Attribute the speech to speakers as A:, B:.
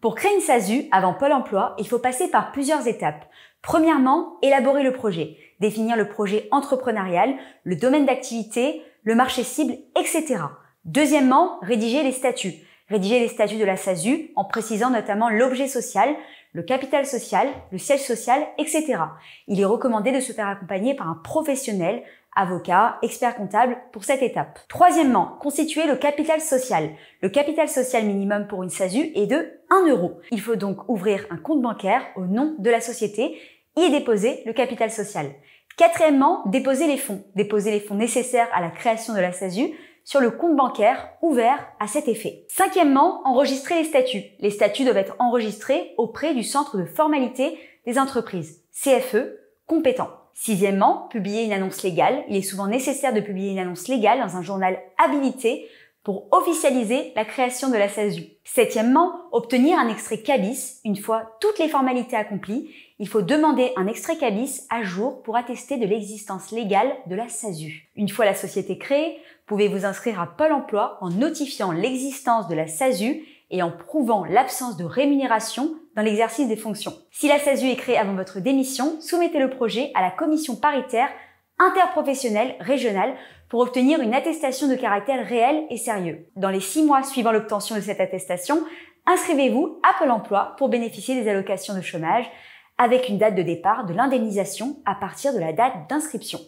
A: Pour créer une SASU avant Pôle emploi, il faut passer par plusieurs étapes. Premièrement, élaborer le projet, définir le projet entrepreneurial, le domaine d'activité, le marché cible, etc. Deuxièmement, rédiger les statuts. Rédiger les statuts de la SASU en précisant notamment l'objet social, le capital social, le siège social, etc. Il est recommandé de se faire accompagner par un professionnel, avocat, expert comptable pour cette étape. Troisièmement, constituer le capital social. Le capital social minimum pour une SASU est de 1 euro. Il faut donc ouvrir un compte bancaire au nom de la société et déposer le capital social. Quatrièmement, déposer les fonds. Déposer les fonds nécessaires à la création de la SASU sur le compte bancaire ouvert à cet effet. Cinquièmement, enregistrer les statuts. Les statuts doivent être enregistrés auprès du Centre de formalité des entreprises, CFE, compétent. Sixièmement, publier une annonce légale. Il est souvent nécessaire de publier une annonce légale dans un journal habilité pour officialiser la création de la SASU. Septièmement, obtenir un extrait KBIS. Une fois toutes les formalités accomplies, il faut demander un extrait KBIS à jour pour attester de l'existence légale de la SASU. Une fois la société créée, vous pouvez vous inscrire à Pôle emploi en notifiant l'existence de la SASU et en prouvant l'absence de rémunération dans l'exercice des fonctions. Si la SASU est créée avant votre démission, soumettez le projet à la commission paritaire interprofessionnelle régionale pour obtenir une attestation de caractère réel et sérieux. Dans les 6 mois suivant l'obtention de cette attestation, inscrivez-vous à Pôle emploi pour bénéficier des allocations de chômage avec une date de départ de l'indemnisation à partir de la date d'inscription.